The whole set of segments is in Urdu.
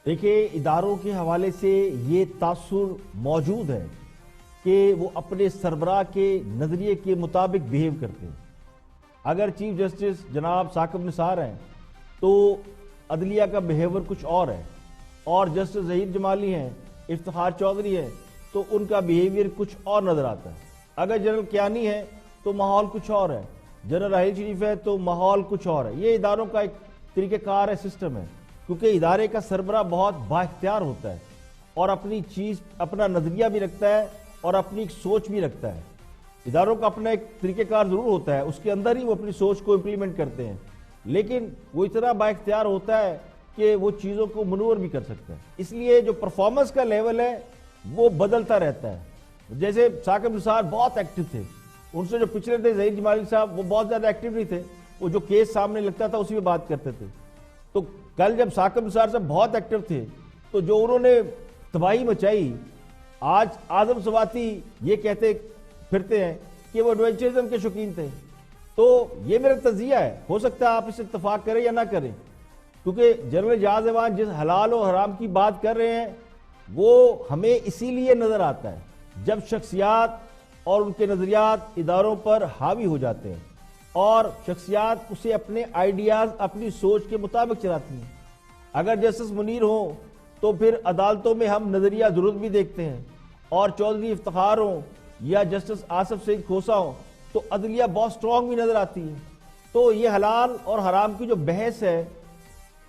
دیکھیں، اداروں کے حوالے سے یہ تاثر موجود ہے کہ وہ اپنے سربراہ کے نظریے کے مطابق بیہیو کرتے ہیں۔ اگر چیف جسٹس جناب ثاقب نثار ہیں تو عدلیہ کا بیہیور کچھ اور ہے، اور جسٹس ظہیر جمالی ہیں، افتخار چودھری ہیں، تو ان کا بیہیویئر کچھ اور نظر آتا ہے۔ اگر جنرل کیانی ہے تو ماحول کچھ اور ہے، جنرل راحیل شریف ہے تو ماحول کچھ اور ہے۔ یہ اداروں کا ایک طریقہ کار ہے، سسٹم ہے، کیونکہ ادارے کا سربراہ بہت با اختیار ہوتا ہے اور اپنا نظریہ بھی رکھتا ہے اور اپنی ایک سوچ بھی رکھتا ہے۔ اداروں کا اپنا ایک طریقہ کار ضرور ہوتا ہے، اس کے اندر ہی وہ اپنی سوچ کو امپلیمنٹ کرتے ہیں، لیکن وہ اتنا با اختیار ہوتا ہے کہ وہ چیزوں کو منور بھی کر سکتا ہے۔ اس لیے جو پرفارمنس کا لیول ہے وہ بدلتا رہتا ہے۔ جیسے ثاقب نثار بہت ایکٹیو تھے، ان سے جو پچھلے تھے ظہیر جمالی صاحب، وہ بہت زیادہ ایکٹیو نہیں تھے، وہ جو کیس سامنے لگتا تھا اسی میں بات کرتے تھے۔ تو کل جب ثاقب نثار صاحب بہت ایکٹیو تھے تو جو انہوں نے تباہی مچائی، آج اعظم سواتی یہ کہتے پھرتے ہیں کہ وہ ایڈونچرزم کے شوقین تھے۔ تو یہ میرا تجزیہ ہے، ہو سکتا ہے آپ اس سے اتفاق کریں یا نہ کریں، کیونکہ جنرل اعجاز ایوان جس حلال و حرام کی بات کر رہے ہیں وہ ہمیں اسی لیے نظر آتا ہے جب شخصیات اور ان کے نظریات اداروں پر حاوی ہو جاتے ہیں اور شخصیات اسے اپنے آئیڈیاز، اپنی سوچ کے مطابق چلاتی ہیں۔ اگر جسٹس منیر ہوں تو پھر عدالتوں میں ہم نظریہ ضرورت بھی دیکھتے ہیں، اور چودھری افتخار ہوں یا جسٹس آصف سعید کھوسہ ہوں تو عدلیہ بہت سٹرونگ بھی نظر آتی ہے۔ تو یہ حلال اور حرام کی جو بحث ہے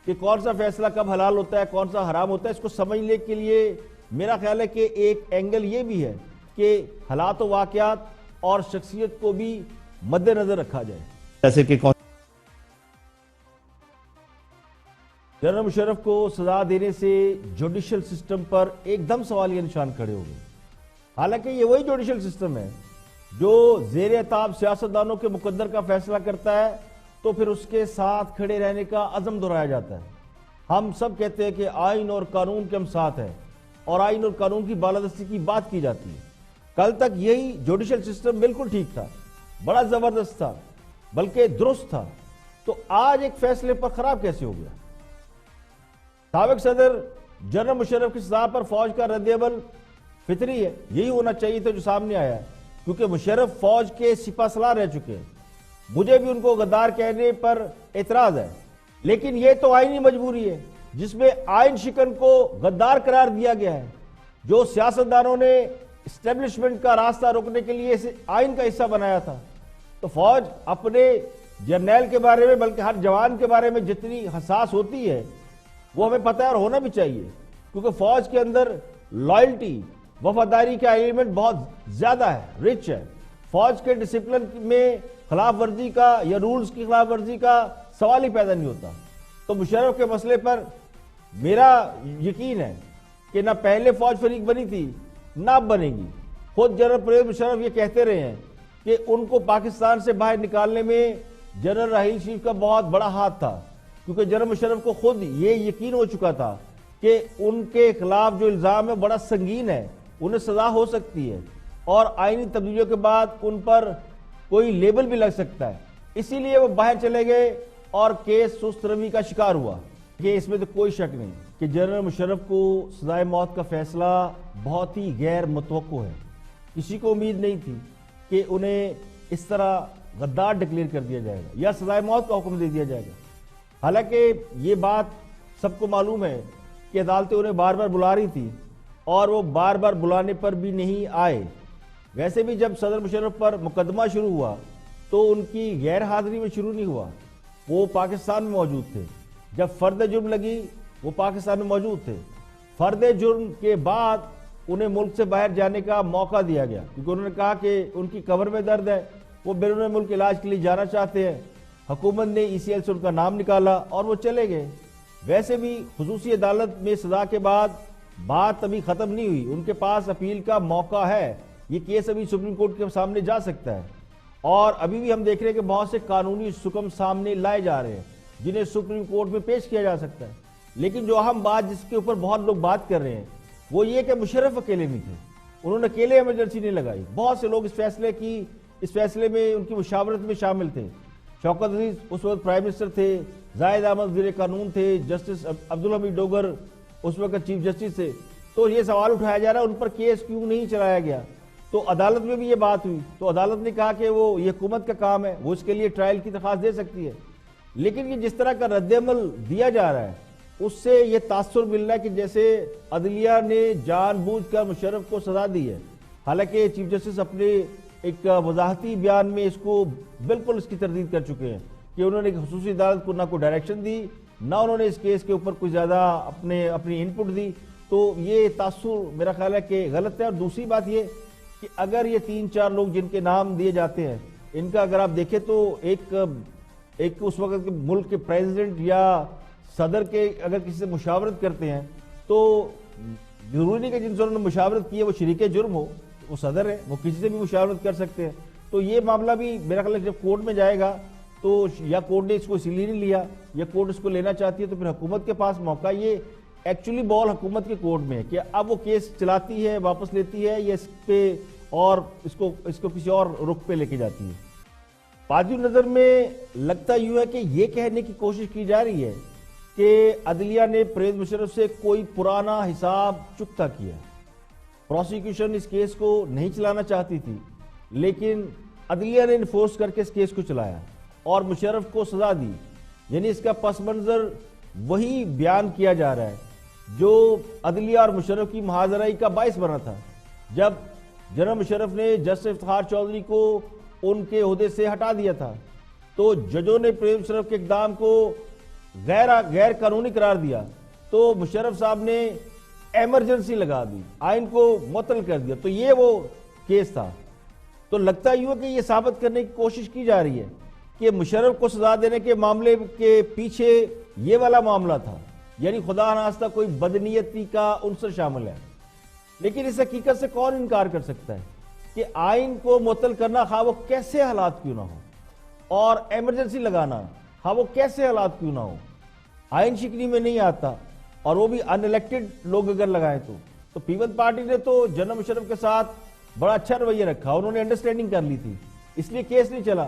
کہ کون سا فیصلہ کب حلال ہوتا ہے کون سا حرام ہوتا ہے، اس کو سمجھنے کے لیے میرا خیال ہے کہ ایک اینگل یہ بھی ہے کہ حالات و واقعات اور شخصیت کو بھی مد نظر رکھا جائے۔ جیسے کہ جنرل مشرف کو سزا دینے سے جوڈیشل سسٹم پر ایک دم سوالیہ نشان کھڑے ہو گئے، حالانکہ یہ وہی جوڈیشل سسٹم ہے جو زیر اعتاب سیاستدانوں کے مقدر کا فیصلہ کرتا ہے تو پھر اس کے ساتھ کھڑے رہنے کا عزم دہرایا جاتا ہے۔ ہم سب کہتے ہیں کہ آئین اور قانون کے ہم ساتھ ہیں اور آئین اور قانون کی بالادستی کی بات کی جاتی ہے۔ کل تک یہی جوڈیشل سسٹم بالکل ٹھیک تھا، بڑا زبردست تھا، بلکہ درست تھا، تو آج ایک فیصلے پر خراب کیسے ہو گیا؟ سابق صدر جنرل مشرف کی سزا پر فوج کا رد عمل فطری ہے، یہی ہونا چاہیے تھا جو سامنے آیا ہے، کیونکہ مشرف فوج کے سپہ سالار رہ چکے ہیں۔ مجھے بھی ان کو غدار کہنے پر اعتراض ہے، لیکن یہ تو آئینی مجبوری ہے جس میں آئین شکن کو غدار قرار دیا گیا ہے۔ جو سیاستدانوں نے اسٹیبلشمنٹ کا راستہ روکنے کے لیے اسے آئین کا حصہ بنایا تھا، تو فوج اپنے جرنیل کے بارے میں بلکہ ہر جوان کے بارے میں جتنی حساس ہوتی ہے وہ ہمیں پتہ ہے اور ہونا بھی چاہیے، کیونکہ فوج کے اندر لائلٹی، وفاداری کا ایلیمنٹ بہت زیادہ ہے، رچ ہے۔ فوج کے ڈسپلن میں خلاف ورزی کا یا رولز کی خلاف ورزی کا سوال ہی پیدا نہیں ہوتا۔ تو مشرف کے مسئلے پر میرا یقین ہے کہ نہ پہلے فوج فریق بنی تھی نہ اب بنے گی۔ خود جنرل پرویز مشرف یہ کہتے رہے ہیں کہ ان کو پاکستان سے باہر نکالنے میں جنرل راحیل شریف کا بہت بڑا ہاتھ تھا، کیونکہ جنرل مشرف کو خود یہ یقین ہو چکا تھا کہ ان کے خلاف جو الزام ہے بڑا سنگین ہے، انہیں سزا ہو سکتی ہے اور آئینی تبدیلیوں کے بعد ان پر کوئی لیبل بھی لگ سکتا ہے، اسی لیے وہ باہر چلے گئے اور کیس سست روی کا شکار ہوا۔ کہ اس میں تو کوئی شک نہیں کہ جنرل مشرف کو سزائے موت کا فیصلہ بہت ہی غیر متوقع ہے۔ کسی کو امید نہیں تھی کہ انہیں اس طرح غدار ڈکلیئر کر دیا جائے گا یا سزائے موت کا حکم دے دیا جائے گا۔ حالانکہ یہ بات سب کو معلوم ہے کہ عدالتیں انہیں بار بار بلا رہی تھی اور وہ بار بار بلانے پر بھی نہیں آئے۔ ویسے بھی جب صدر مشرف پر مقدمہ شروع ہوا تو ان کی غیر حاضری میں شروع نہیں ہوا، وہ پاکستان میں موجود تھے۔ جب فرد جرم لگی وہ پاکستان میں موجود تھے۔ فرد جرم کے بعد انہیں ملک سے باہر جانے کا موقع دیا گیا، کیونکہ انہوں نے کہا کہ ان کی کمر میں درد ہے، وہ بیرون ملک علاج کے لیے جانا چاہتے ہیں۔ حکومت نے ECL سے ان کا نام نکالا اور وہ چلے گئے۔ ویسے بھی خصوصی عدالت میں سزا کے بعد بات ابھی ختم نہیں ہوئی، ان کے پاس اپیل کا موقع ہے، یہ کیس ابھی سپریم کورٹ کے سامنے جا سکتا ہے، اور ابھی بھی ہم دیکھ رہے ہیں کہ بہت سے قانونی حکم سامنے لائے جا رہے ہیں جنہیں سپریم کورٹ میں پیش کیا جا سکتا ہے۔ لیکن جو اہم بات جس کے اوپر بہت لوگ بات کر رہے ہیں وہ یہ کہ مشرف اکیلے نہیں تھے، انہوں نے اکیلے ایمرجنسی نہیں لگائی، بہت سے لوگ اس فیصلے میں ان کی مشاورت میں شامل تھے۔ شوکت عزیز اس وقت پرائم منسٹر تھے، زاہد احمد وزیر قانون تھے، جسٹس عبدالحمید ڈوگر اس وقت چیف جسٹس تھے. تو یہ سوال اٹھایا جا رہا ہے ان پر کیس کیوں نہیں چلایا گیا. تو عدالت میں بھی یہ بات ہوئی تو عدالت نے کہا کہ وہ یہ حکومت کا کام ہے, وہ اس کے لیے ٹرائل کی درخواست دے سکتی ہے. لیکن یہ جس طرح کا رد عمل دیا جا رہا ہے اس سے یہ تاثر مل رہا ہے کہ جیسے عدلیہ نے جان بوجھ کر مشرف کو سزا دی ہے. حالانکہ چیف جسٹس اپنے ایک وضاحتی بیان میں اس کو بالکل اس کی تردید کر چکے ہیں کہ انہوں نے خصوصی عدالت کو نہ کوئی ڈائریکشن دی, نہ انہوں نے اس کیس کے اوپر کوئی زیادہ اپنی انپٹ دی. تو یہ تاثر میرا خیال ہے کہ غلط ہے. اور دوسری بات یہ کہ اگر یہ 3-4 لوگ جن کے نام دیے جاتے ہیں ان کا اگر آپ دیکھیں تو ایک اس وقت کے ملک کے پریزیڈنٹ یا صدر کے اگر کسی سے مشاورت کرتے ہیں تو ضروری نہیں کہ جن سے انہوں نے مشاورت کی ہے وہ شریک جرم ہو, وہ صدر ہے, وہ کسی سے بھی مشاورت کر سکتے ہیں. تو یہ معاملہ بھی میرا خیال ہے جب کورٹ میں جائے گا تو یا کورٹ نے اس کو اسی لیے نہیں لیا یا کورٹ اس کو لینا چاہتی ہے تو پھر حکومت کے پاس موقع, یہ ایکچولی بال حکومت کے کورٹ میں ہے کہ اب وہ کیس چلاتی ہے, واپس لیتی ہے یا اس پہ اور اس کو کسی اور رخ پہ لے کے جاتی ہے. بادی نظر میں لگتا یوں ہے کہ یہ کہنے کی کوشش کی جا رہی ہے کہ عدلیہ نے پرویز مشرف سے کوئی پرانا حساب چکتا کیا. پروسیکیوشن اس کیس کو نہیں چلانا چاہتی تھی لیکن عدلیہ نے انفورس کر کے اس کیس کو چلایا اور مشرف کو سزا دی. یعنی اس کا پس منظر وہی بیان کیا جا رہا ہے جو عدلیہ اور مشرف کی محاذرائی کا باعث بنا تھا جب جنرل مشرف نے جسٹس افتخار چودھری کو ان کے عہدے سے ہٹا دیا تھا. تو ججوں نے پرویز مشرف کے اقدام کو غیر قانونی قرار دیا تو مشرف صاحب نے ایمرجنسی لگا دی, آئین کو معطل کر دیا. تو یہ وہ کیس تھا. تو لگتا یوں کہ یہ ثابت کرنے کی کوشش کی جا رہی ہے کہ مشرف کو سزا دینے کے معاملے کے پیچھے یہ والا معاملہ تھا, یعنی خدا نخواستہ کوئی بدنیتی کا عنصر شامل ہے. لیکن اس حقیقت سے کون انکار کر سکتا ہے کہ آئین کو معطل کرنا خواہ وہ کیسے حالات کیوں نہ ہو, اور ایمرجنسی لگانا خواہ وہ کیسے حالات کیوں نہ ہو, آئین شکنی میں نہیں آتا, اور وہ بھی ان الیکٹڈ لوگ اگر لگائیں تو پیپلز پارٹی نے تو جنرل مشرف کے ساتھ بڑا اچھا رویہ رکھا, انہوں نے انڈرسٹینڈنگ کر لی تھی اس لیے کیس نہیں چلا.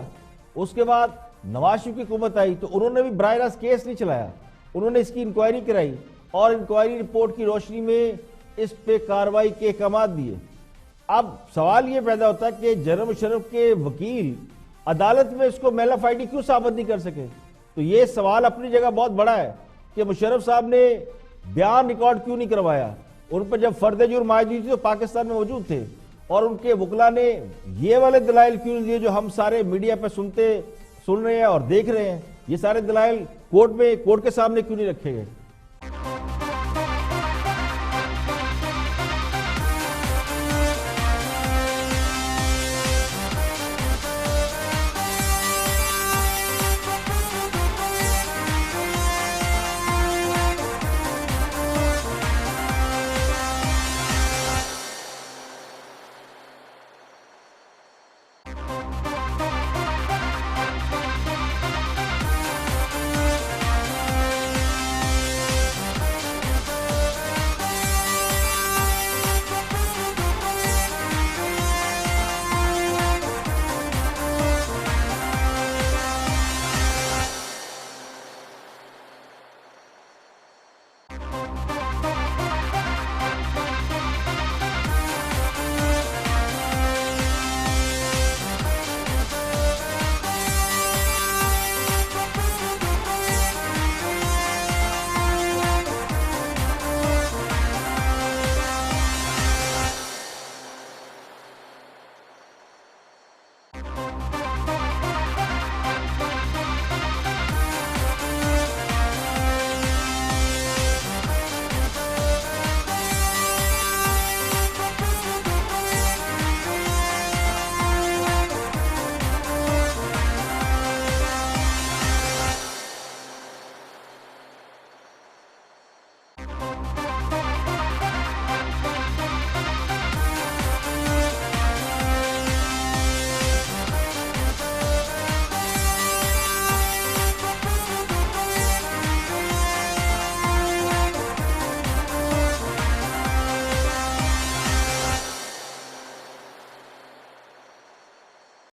اس کے بعد نواز شریف کی حکومت آئی تو انہوں نے بھی براہ راست کیس نہیں چلایا, انہوں نے اس کی انکوائری کرائی اور انکوائری رپورٹ کی روشنی میں اس پہ کارروائی کے احکامات دیے. اب سوال یہ پیدا ہوتا ہے کہ جنرل مشرف کے وکیل عدالت میں اس کو میلا فائڈی کیوں ثابت نہیں کر سکے. تو یہ سوال اپنی جگہ بہت بڑا ہے کہ مشرف صاحب نے بیان ریکارڈ کیوں نہیں کروایا. ان پر جب فرد جرم عائد ہوئی تھی تو پاکستان میں موجود تھے, اور ان کے وکلا نے یہ والے دلائل کیوں نہیں دیے جو ہم سارے میڈیا پہ سن رہے ہیں اور دیکھ رہے ہیں. یہ سارے دلائل کورٹ کے سامنے کیوں نہیں رکھے گئے.